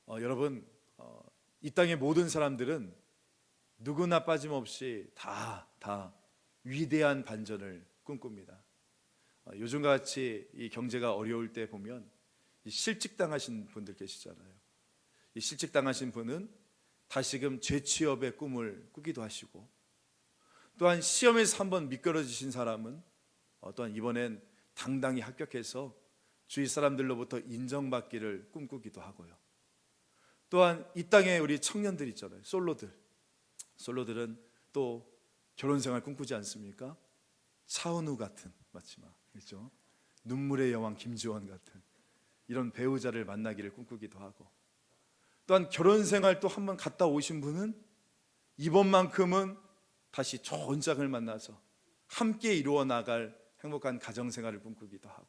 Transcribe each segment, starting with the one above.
여러분, 이 땅의 모든 사람들은 누구나 빠짐없이 다 위대한 반전을 꿈꿉니다. 요즘같이 이 경제가 어려울 때 보면 이 실직당하신 분들 계시잖아요. 이 실직당하신 분은 다시금 재취업의 꿈을 꾸기도 하시고, 또한 시험에서 한번 미끄러지신 사람은 또한 이번엔 당당히 합격해서 주위 사람들로부터 인정받기를 꿈꾸기도 하고요. 또한 이 땅에 우리 청년들 있잖아요. 솔로들은 또 결혼생활 꿈꾸지 않습니까? 차은우 같은, 맞지만 그렇죠? 눈물의 여왕 김지원 같은 이런 배우자를 만나기를 꿈꾸기도 하고, 또한 결혼생활 또 한번 갔다 오신 분은 이번만큼은 다시 좋은 짝을 만나서 함께 이루어 나갈 행복한 가정생활을 꿈꾸기도 하고,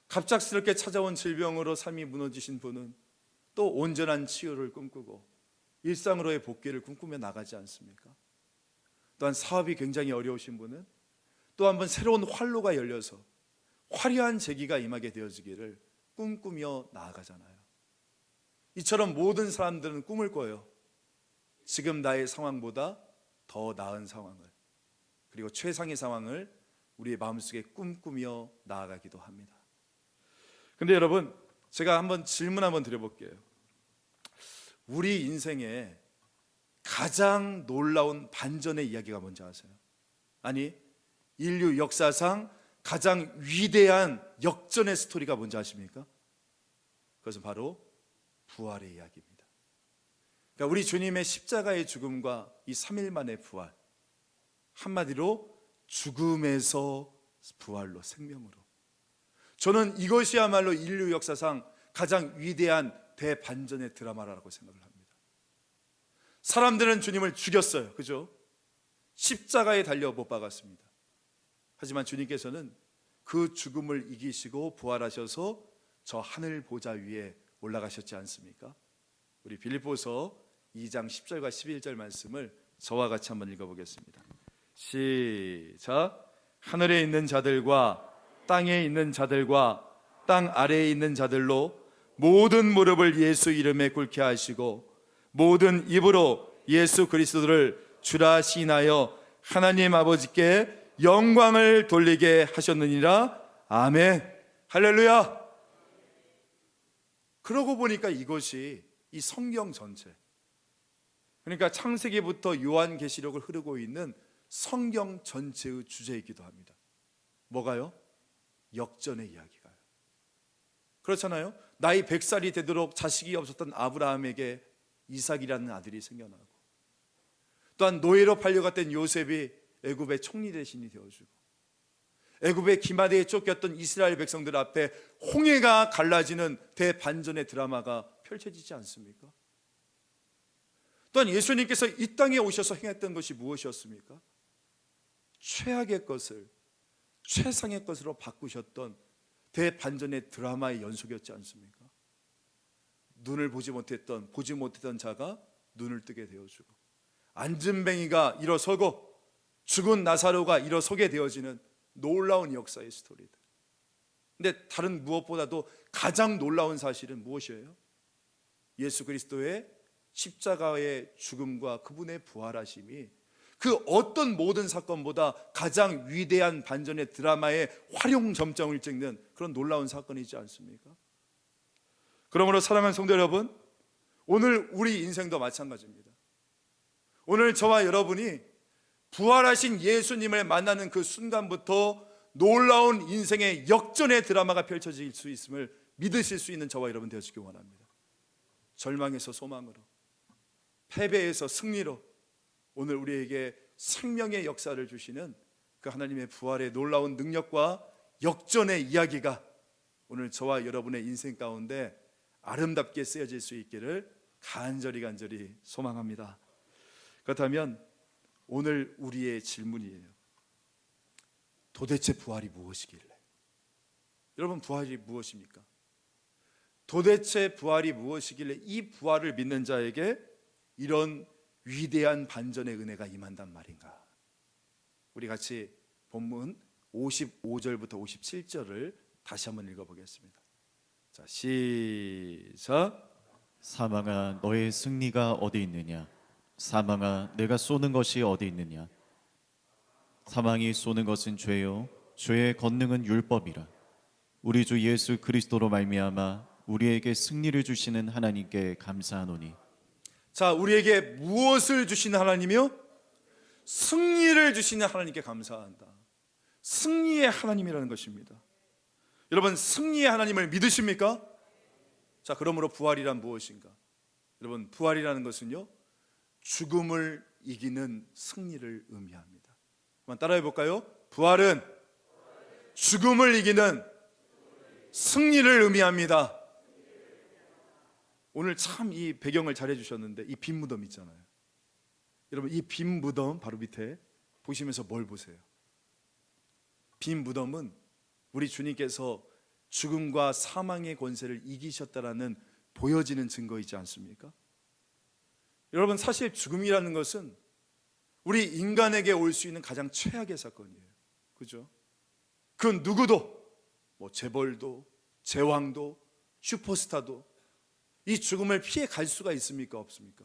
갑작스럽게 찾아온 질병으로 삶이 무너지신 분은 또 온전한 치유를 꿈꾸고 일상으로의 복귀를 꿈꾸며 나가지 않습니까? 또한 사업이 굉장히 어려우신 분은 또 한번 새로운 활로가 열려서 화려한 재기가 임하게 되어지기를 꿈꾸며 나아가잖아요. 이처럼 모든 사람들은 꿈을 꿔요. 지금 나의 상황보다 더 나은 상황을, 그리고 최상의 상황을 우리의 마음속에 꿈꾸며 나아가기도 합니다. 근데 여러분, 제가 한번 질문 한번 드려볼게요. 우리 인생에 가장 놀라운 반전의 이야기가 뭔지 아세요? 아니, 인류 역사상 가장 위대한 역전의 스토리가 뭔지 아십니까? 그것은 바로 부활의 이야기입니다. 그러니까 우리 주님의 십자가의 죽음과 이 3일 만의 부활, 한마디로 죽음에서 부활로, 생명으로. 저는 이것이야말로 인류 역사상 가장 위대한 대반전의 드라마라고 생각을 합니다. 사람들은 주님을 죽였어요, 그죠? 십자가에 달려 못 박았습니다. 하지만 주님께서는 그 죽음을 이기시고 부활하셔서 저 하늘 보좌 위에 올라가셨지 않습니까? 우리 빌립보서 2장 10절과 11절 말씀을 저와 같이 한번 읽어보겠습니다. 시작. 하늘에 있는 자들과 땅에 있는 자들과 땅 아래에 있는 자들로 모든 무릎을 예수 이름에 꿇게 하시고 모든 입으로 예수 그리스도를 주라 시인하여 하나님 아버지께 영광을 돌리게 하셨느니라. 아멘. 할렐루야. 그러고 보니까 이것이 이 성경 전체, 그러니까 창세기부터 요한계시록을 흐르고 있는 성경 전체의 주제이기도 합니다. 뭐가요? 역전의 이야기가요. 그렇잖아요. 나이 100살이 되도록 자식이 없었던 아브라함에게 이삭이라는 아들이 생겨나고, 또한 노예로 팔려갔던 요셉이 애굽의 총리 대신이 되어주고, 애굽의 기마대에 쫓겼던 이스라엘 백성들 앞에 홍해가 갈라지는 대반전의 드라마가 펼쳐지지 않습니까? 또한 예수님께서 이 땅에 오셔서 행했던 것이 무엇이었습니까? 최악의 것을 최상의 것으로 바꾸셨던 대반전의 드라마의 연속이었지 않습니까? 눈을 보지 못했던 자가 눈을 뜨게 되어주고, 안진뱅이가 일어서고 죽은 나사로가 일어서게 되어지는 놀라운 역사의 스토리들. 근데 다른 무엇보다도 가장 놀라운 사실은 무엇이에요? 예수 그리스도의 십자가의 죽음과 그분의 부활하심이 그 어떤 모든 사건보다 가장 위대한 반전의 드라마의 활용 점정을 찍는 그런 놀라운 사건이지 않습니까? 그러므로 사랑하는 성도 여러분, 오늘 우리 인생도 마찬가지입니다. 오늘 저와 여러분이 부활하신 예수님을 만나는 그 순간부터 놀라운 인생의 역전의 드라마가 펼쳐질 수 있음을 믿으실 수 있는 저와 여러분 되어주기 원합니다. 절망에서 소망으로, 패배에서 승리로 오늘 우리에게 생명의 역사를 주시는 그 하나님의 부활의 놀라운 능력과 역전의 이야기가 오늘 저와 여러분의 인생 가운데 아름답게 쓰여질 수 있기를 간절히 소망합니다. 그렇다면 오늘 우리의 질문이에요. 도대체 부활이 무엇이길래? 여러분, 부활이 무엇입니까? 도대체 부활이 무엇이길래 이 부활을 믿는 자에게 이런 위대한 반전의 은혜가 임한단 말인가? 우리 같이 본문 55절부터 57절을 다시 한번 읽어보겠습니다. 자, 시작. 사망아 너의 승리가 어디 있느냐? 사망아 내가 쏘는 것이 어디 있느냐? 사망이 쏘는 것은 죄요 죄의 권능은 율법이라. 우리 주 예수 그리스도로 말미암아 우리에게 승리를 주시는 하나님께 감사하노니. 자, 우리에게 무엇을 주시는 하나님이요? 승리를 주시는 하나님께 감사한다. 승리의 하나님이라는 것입니다. 여러분, 승리의 하나님을 믿으십니까? 자, 그러므로 부활이란 무엇인가? 여러분, 부활이라는 것은요, 죽음을 이기는 승리를 의미합니다. 한번 따라해 볼까요? 부활은 죽음을 이기는 승리를 의미합니다. 오늘 참 이 배경을 잘 해주셨는데, 이 빈 무덤 있잖아요. 여러분, 이 빈 무덤 바로 밑에 보시면서 뭘 보세요? 빈 무덤은 우리 주님께서 죽음과 사망의 권세를 이기셨다라는 보여지는 증거이지 않습니까? 여러분, 사실 죽음이라는 것은 우리 인간에게 올 수 있는 가장 최악의 사건이에요. 그죠? 그 누구도, 뭐 재벌도, 제왕도, 슈퍼스타도 이 죽음을 피해 갈 수가 있습니까? 없습니까?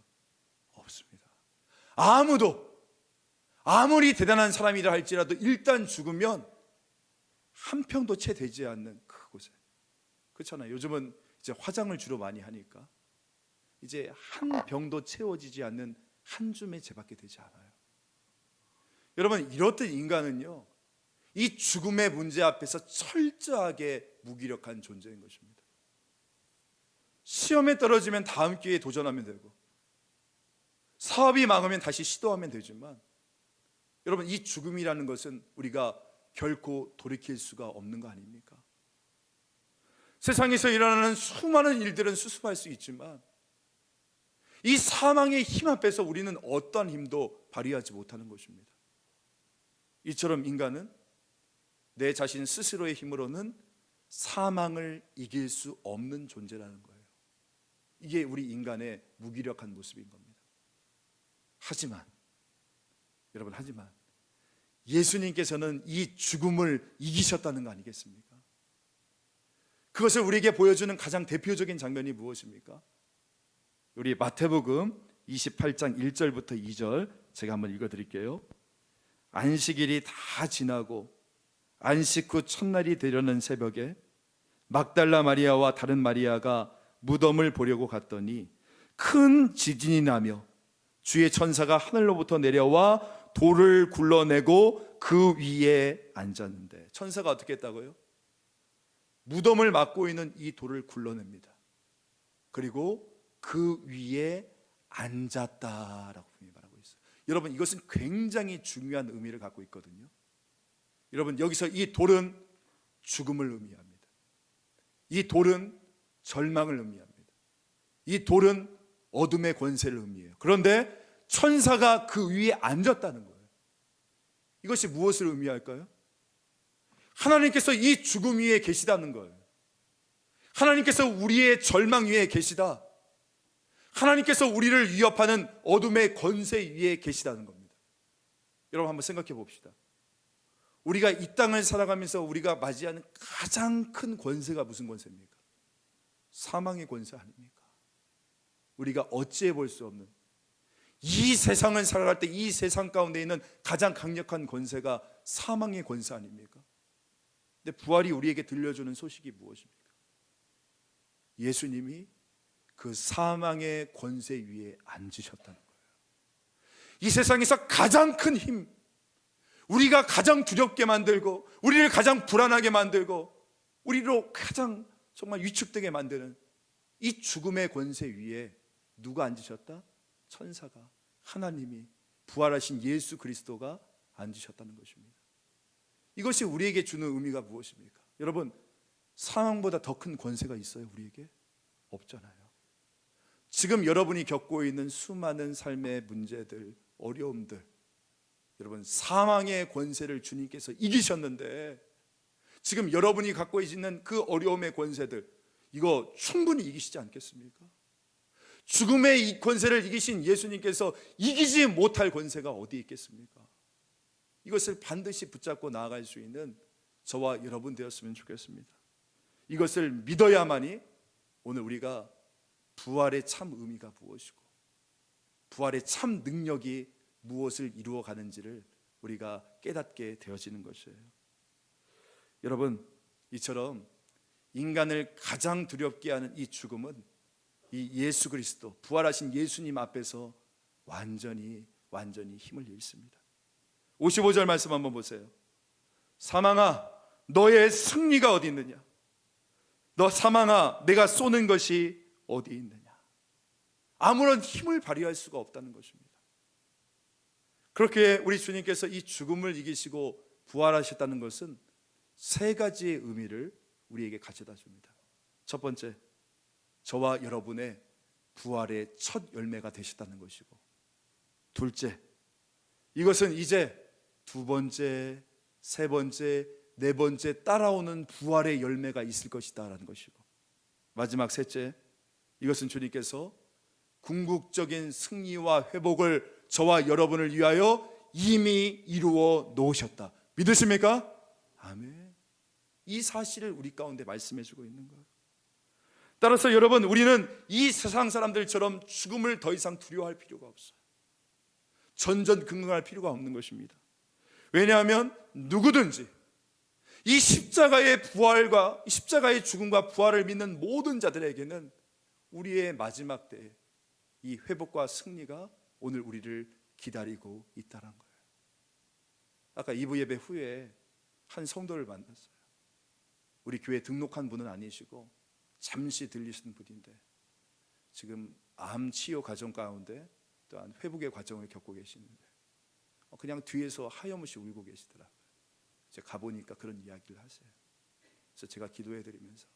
없습니다. 아무도, 아무리 대단한 사람이라 할지라도 일단 죽으면 한 평도 채 되지 않는 그곳에, 그렇잖아요. 요즘은 이제 화장을 주로 많이 하니까 이제 한 병도 채워지지 않는 한 줌의 죄밖에 되지 않아요. 여러분, 이렇듯 인간은요, 이 죽음의 문제 앞에서 철저하게 무기력한 존재인 것입니다. 시험에 떨어지면 다음 기회에 도전하면 되고, 사업이 망하면 다시 시도하면 되지만, 여러분, 이 죽음이라는 것은 우리가 결코 돌이킬 수가 없는 거 아닙니까? 세상에서 일어나는 수많은 일들은 수습할 수 있지만 이 사망의 힘 앞에서 우리는 어떠한 힘도 발휘하지 못하는 것입니다. 이처럼 인간은 내 자신 스스로의 힘으로는 사망을 이길 수 없는 존재라는 거예요. 이게 우리 인간의 무기력한 모습인 겁니다. 하지만 여러분, 하지만 예수님께서는 이 죽음을 이기셨다는 거 아니겠습니까? 그것을 우리에게 보여주는 가장 대표적인 장면이 무엇입니까? 우리 마태복음 28장 1절부터 2절 제가 한번 읽어드릴게요. 안식일이 다 지나고 안식 후 첫날이 되려는 새벽에 막달라 마리아와 다른 마리아가 무덤을 보려고 갔더니 큰 지진이 나며 주의 천사가 하늘로부터 내려와 돌을 굴러내고 그 위에 앉았는데, 천사가 어떻게 했다고요? 무덤을 막고 있는 이 돌을 굴러냅니다. 그리고 그 위에 앉았다라고 말하고 있어요. 여러분, 이것은 굉장히 중요한 의미를 갖고 있거든요. 여러분, 여기서 이 돌은 죽음을 의미합니다. 이 돌은 절망을 의미합니다. 이 돌은 어둠의 권세를 의미해요. 그런데 천사가 그 위에 앉았다는 거예요. 이것이 무엇을 의미할까요? 하나님께서 이 죽음 위에 계시다는 거예요. 하나님께서 우리의 절망 위에 계시다. 하나님께서 우리를 위협하는 어둠의 권세 위에 계시다는 겁니다. 여러분, 한번 생각해 봅시다. 우리가 이 땅을 살아가면서 우리가 맞이하는 가장 큰 권세가 무슨 권세입니까? 사망의 권세 아닙니까? 우리가 어찌해 볼 수 없는, 이 세상을 살아갈 때 이 세상 가운데 있는 가장 강력한 권세가 사망의 권세 아닙니까? 근데 부활이 우리에게 들려주는 소식이 무엇입니까? 예수님이 그 사망의 권세 위에 앉으셨다는 거예요. 이 세상에서 가장 큰 힘, 우리가 가장 두렵게 만들고 우리를 가장 불안하게 만들고 우리로 가장 정말 위축되게 만드는 이 죽음의 권세 위에 누가 앉으셨다? 천사가, 하나님이, 부활하신 예수 그리스도가 앉으셨다는 것입니다. 이것이 우리에게 주는 의미가 무엇입니까? 여러분, 사망보다 더 큰 권세가 있어요? 우리에게? 없잖아요. 지금 여러분이 겪고 있는 수많은 삶의 문제들, 어려움들, 여러분, 사망의 권세를 주님께서 이기셨는데 지금 여러분이 갖고 있는 그 어려움의 권세들, 이거 충분히 이기시지 않겠습니까? 죽음의 이 권세를 이기신 예수님께서 이기지 못할 권세가 어디 있겠습니까? 이것을 반드시 붙잡고 나아갈 수 있는 저와 여러분 되었으면 좋겠습니다. 이것을 믿어야만이 오늘 우리가 부활의 참 의미가 무엇이고 부활의 참 능력이 무엇을 이루어 가는지를 우리가 깨닫게 되어지는 것이에요. 여러분, 이처럼 인간을 가장 두렵게 하는 이 죽음은 이 예수 그리스도, 부활하신 예수님 앞에서 완전히 힘을 잃습니다. 55절 말씀 한번 보세요. 사망아, 너의 승리가 어디 있느냐? 너 사망아, 내가 쏘는 것이 어디 있느냐? 아무런 힘을 발휘할 수가 없다는 것입니다. 그렇게 우리 주님께서 이 죽음을 이기시고 부활하셨다는 것은 세 가지의 의미를 우리에게 가져다 줍니다. 첫 번째, 저와 여러분의 부활의 첫 열매가 되셨다는 것이고, 둘째, 이것은 이제 두 번째, 세 번째, 네 번째 따라오는 부활의 열매가 있을 것이다라는 것이고, 마지막 셋째, 이것은 주님께서 궁극적인 승리와 회복을 저와 여러분을 위하여 이미 이루어 놓으셨다. 믿으십니까? 아멘. 이 사실을 우리 가운데 말씀해 주고 있는 거예요. 따라서 여러분, 우리는 이 세상 사람들처럼 죽음을 더 이상 두려워할 필요가 없어요. 전전긍긍할 필요가 없는 것입니다. 왜냐하면 누구든지 이 십자가의 부활과 이 십자가의 죽음과 부활을 믿는 모든 자들에게는 우리의 마지막 때에 이 회복과 승리가 오늘 우리를 기다리고 있다는 거예요. 아까 2부 예배 후에 한 성도를 만났어요. 우리 교회 등록한 분은 아니시고 잠시 들리신 분인데 지금 암 치유 과정 가운데 또한 회복의 과정을 겪고 계시는데 그냥 뒤에서 하염없이 울고 계시더라고요. 제가 가보니까 그런 이야기를 하세요. 그래서 제가 기도해드리면서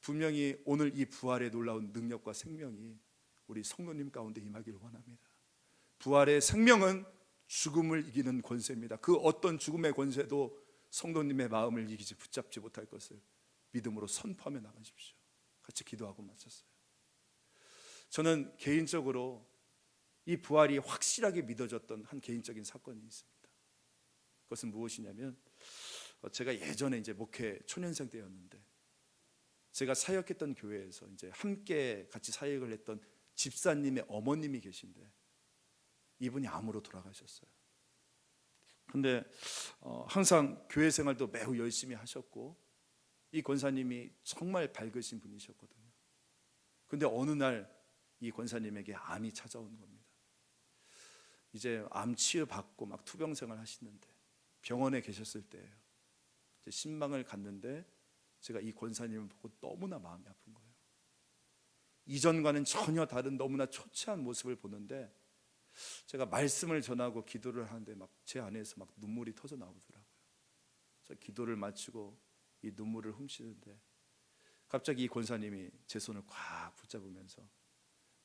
분명히 오늘 이 부활의 놀라운 능력과 생명이 우리 성도님 가운데 임하기를 원합니다. 부활의 생명은 죽음을 이기는 권세입니다. 그 어떤 죽음의 권세도 성도님의 마음을 이기지 붙잡지 못할 것을 믿음으로 선포하며 나가십시오. 같이 기도하고 마쳤어요. 저는 개인적으로 이 부활이 확실하게 믿어졌던 한 개인적인 사건이 있습니다. 그것은 무엇이냐면 제가 예전에 이제 목회 초년생 때였는데 제가 사역했던 교회에서 이제 함께 같이 사역을 했던 집사님의 어머님이 계신데 이분이 암으로 돌아가셨어요. 근데 항상 교회 생활도 매우 열심히 하셨고 이 권사님이 정말 밝으신 분이셨거든요. 근데 어느 날 이 권사님에게 암이 찾아온 겁니다. 이제 암 치유 받고 막 투병 생활 하시는데 병원에 계셨을 때예요. 이제 신방을 갔는데 제가 이 권사님을 보고 너무나 마음이 아픈 거예요. 이전과는 전혀 다른 너무나 초췌한 모습을 보는데 제가 말씀을 전하고 기도를 하는데 막 제 안에서 막 눈물이 터져 나오더라고요. 그래서 기도를 마치고 이 눈물을 훔치는데 갑자기 이 권사님이 제 손을 꽉 붙잡으면서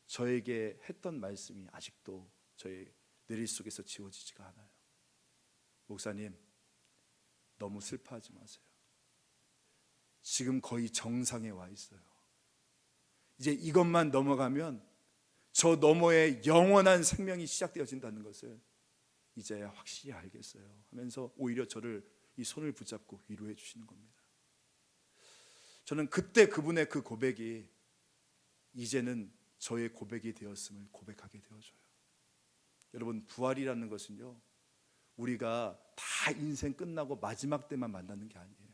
저에게 했던 말씀이 아직도 저의 뇌리 속에서 지워지지가 않아요. 목사님, 너무 슬퍼하지 마세요. 지금 거의 정상에 와 있어요. 이제 이것만 넘어가면 저 너머에 영원한 생명이 시작되어진다는 것을 이제야 확실히 알겠어요 하면서 오히려 저를 이 손을 붙잡고 위로해 주시는 겁니다. 저는 그때 그분의 그 고백이 이제는 저의 고백이 되었음을 고백하게 되어져요. 여러분, 부활이라는 것은요, 우리가 다 인생 끝나고 마지막 때만 만나는 게 아니에요.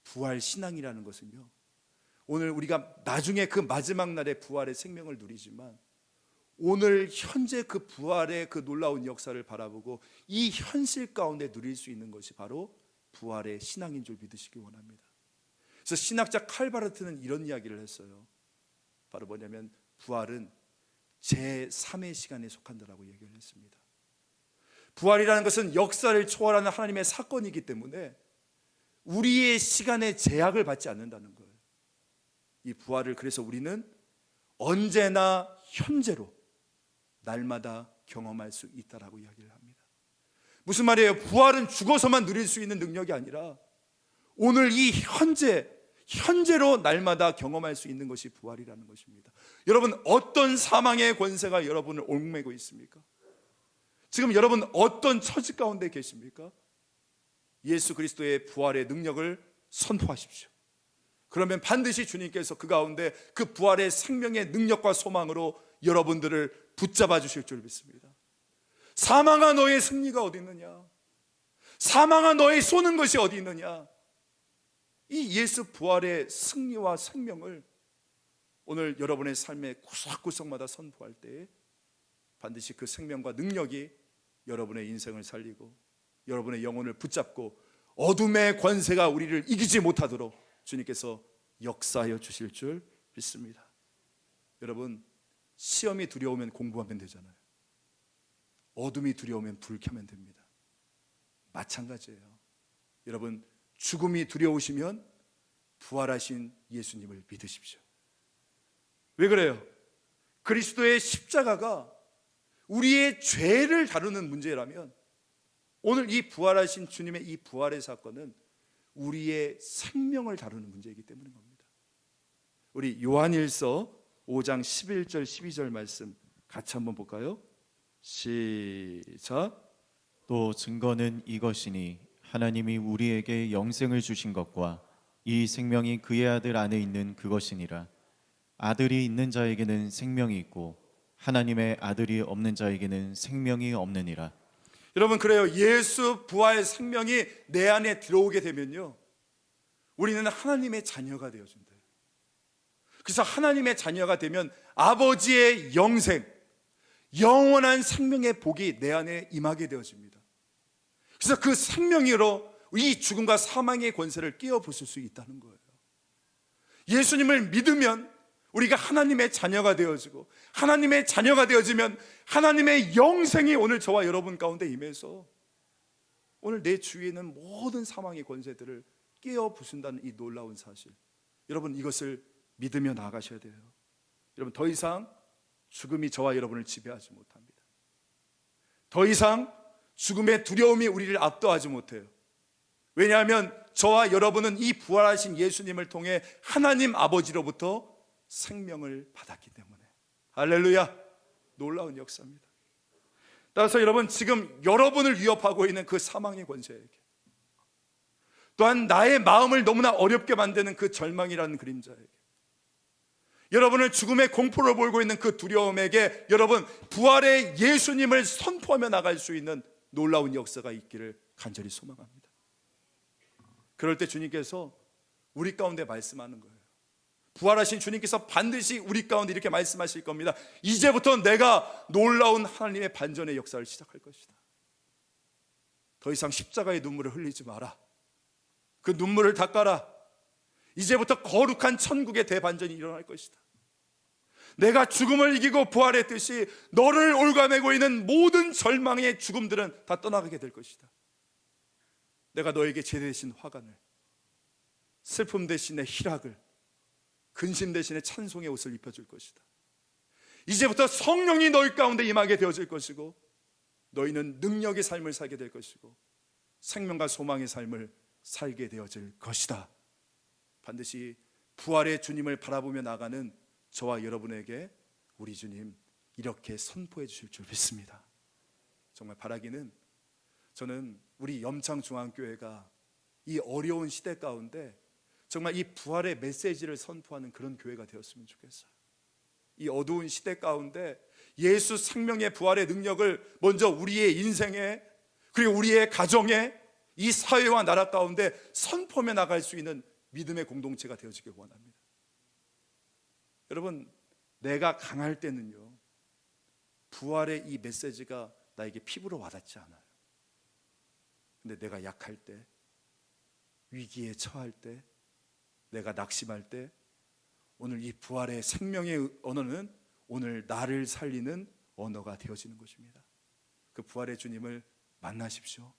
부활 신앙이라는 것은요, 오늘 우리가 나중에 그 마지막 날에 부활의 생명을 누리지만 오늘 현재 그 부활의 그 놀라운 역사를 바라보고 이 현실 가운데 누릴 수 있는 것이 바로 부활의 신앙인 줄 믿으시기 원합니다. 그래서 신학자 칼바르트는 이런 이야기를 했어요. 바로 뭐냐면 부활은 제3의 시간에 속한다라고 얘기를 했습니다. 부활이라는 것은 역사를 초월하는 하나님의 사건이기 때문에 우리의 시간에 제약을 받지 않는다는 거예요. 이 부활을 그래서 우리는 언제나 현재로 날마다 경험할 수 있다라고 이야기를 합니다. 무슨 말이에요? 부활은 죽어서만 누릴 수 있는 능력이 아니라 오늘 이 현재로 날마다 경험할 수 있는 것이 부활이라는 것입니다. 여러분, 어떤 사망의 권세가 여러분을 얽매고 있습니까? 지금 여러분 어떤 처지 가운데 계십니까? 예수 그리스도의 부활의 능력을 선포하십시오. 그러면 반드시 주님께서 그 가운데 그 부활의 생명의 능력과 소망으로 여러분들을 붙잡아 주실 줄 믿습니다. 사망아 너의 승리가 어디 있느냐? 사망아 너의 쏘는 것이 어디 있느냐? 이 예수 부활의 승리와 생명을 오늘 여러분의 삶의 구석구석마다 선포할 때 반드시 그 생명과 능력이 여러분의 인생을 살리고 여러분의 영혼을 붙잡고 어둠의 권세가 우리를 이기지 못하도록 주님께서 역사하여 주실 줄 믿습니다. 여러분, 시험이 두려우면 공부하면 되잖아요. 어둠이 두려우면 불 켜면 됩니다. 마찬가지예요. 여러분, 죽음이 두려우시면 부활하신 예수님을 믿으십시오. 왜 그래요? 그리스도의 십자가가 우리의 죄를 다루는 문제라면 오늘 이 부활하신 주님의 이 부활의 사건은 우리의 생명을 다루는 문제이기 때문인 겁니다. 우리 요한일서 5장 11절 12절 말씀 같이 한번 볼까요? 시작. 또 증거는 이것이니 하나님이 우리에게 영생을 주신 것과 이 생명이 그의 아들 안에 있는 그것이니라. 아들이 있는 자에게는 생명이 있고 하나님의 아들이 없는 자에게는 생명이 없느니라. 여러분, 그래요. 예수 부활 생명이 내 안에 들어오게 되면요, 우리는 하나님의 자녀가 되어준대요. 그래서 하나님의 자녀가 되면 아버지의 영생, 영원한 생명의 복이 내 안에 임하게 되어집니다. 그래서 그 생명으로 이 죽음과 사망의 권세를 깨어 부술 수 있다는 거예요. 예수님을 믿으면 우리가 하나님의 자녀가 되어지고, 하나님의 자녀가 되어지면 하나님의 영생이 오늘 저와 여러분 가운데 임해서 오늘 내 주위에 있는 모든 사망의 권세들을 깨어 부순다는 이 놀라운 사실, 여러분 이것을 믿으며 나아가셔야 돼요. 여러분, 더 이상 죽음이 저와 여러분을 지배하지 못합니다. 더 이상 죽음의 두려움이 우리를 압도하지 못해요. 왜냐하면 저와 여러분은 이 부활하신 예수님을 통해 하나님 아버지로부터 생명을 받았기 때문에. 할렐루야. 놀라운 역사입니다. 따라서 여러분, 지금 여러분을 위협하고 있는 그 사망의 권세에게, 또한 나의 마음을 너무나 어렵게 만드는 그 절망이라는 그림자에게, 여러분을 죽음의 공포를 몰고 있는 그 두려움에게 여러분 부활의 예수님을 선포하며 나갈 수 있는 놀라운 역사가 있기를 간절히 소망합니다. 그럴 때 주님께서 우리 가운데 말씀하는 거예요. 부활하신 주님께서 반드시 우리 가운데 이렇게 말씀하실 겁니다. 이제부터 내가 놀라운 하나님의 반전의 역사를 시작할 것이다. 더 이상 십자가의 눈물을 흘리지 마라. 그 눈물을 닦아라. 이제부터 거룩한 천국의 대반전이 일어날 것이다. 내가 죽음을 이기고 부활했듯이 너를 올가매고 있는 모든 절망의 죽음들은 다 떠나가게 될 것이다. 내가 너에게 제대 대신 화관을, 슬픔 대신에 희락을, 근심 대신에 찬송의 옷을 입혀줄 것이다. 이제부터 성령이 너희 가운데 임하게 되어질 것이고, 너희는 능력의 삶을 살게 될 것이고 생명과 소망의 삶을 살게 되어질 것이다. 반드시 부활의 주님을 바라보며 나가는 저와 여러분에게 우리 주님 이렇게 선포해 주실 줄 믿습니다. 정말 바라기는, 저는 우리 염창중앙교회가 이 어려운 시대 가운데 정말 이 부활의 메시지를 선포하는 그런 교회가 되었으면 좋겠어요. 이 어두운 시대 가운데 예수 생명의 부활의 능력을 먼저 우리의 인생에, 그리고 우리의 가정에, 이 사회와 나라 가운데 선포하며 나갈 수 있는 믿음의 공동체가 되어지길 원합니다. 여러분, 내가 강할 때는요, 부활의 이 메시지가 나에게 피부로 와닿지 않아요. 근데 내가 약할 때, 위기에 처할 때, 내가 낙심할 때, 오늘 이 부활의 생명의 언어는 오늘 나를 살리는 언어가 되어지는 것입니다. 그 부활의 주님을 만나십시오.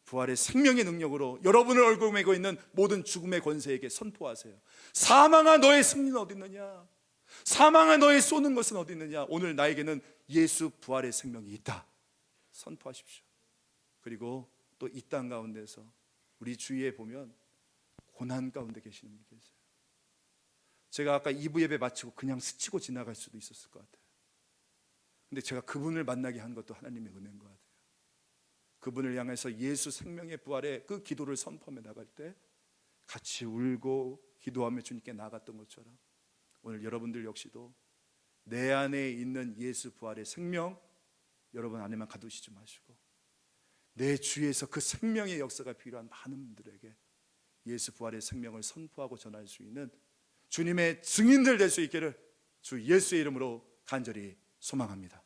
부활의 생명의 능력으로 여러분을 얼굴매고 있는 모든 죽음의 권세에게 선포하세요. 사망아 너의 승리는 어디 있느냐? 사망아 너의 쏘는 것은 어디 있느냐? 오늘 나에게는 예수 부활의 생명이 있다. 선포하십시오. 그리고 또 이 땅 가운데서 우리 주위에 보면 고난 가운데 계시는 분이 계세요. 제가 아까 2부 예배 마치고 그냥 스치고 지나갈 수도 있었을 것 같아요. 근데 제가 그분을 만나게 한 것도 하나님의 은혜인 것 같아요. 그분을 향해서 예수 생명의 부활의 그 기도를 선포하며 나갈 때 같이 울고 기도하며 주님께 나아갔던 것처럼 오늘 여러분들 역시도 내 안에 있는 예수 부활의 생명 여러분 안에만 가두시지 마시고 내 주위에서 그 생명의 역사가 필요한 많은 분들에게 예수 부활의 생명을 선포하고 전할 수 있는 주님의 증인들 될 수 있기를 주 예수의 이름으로 간절히 소망합니다.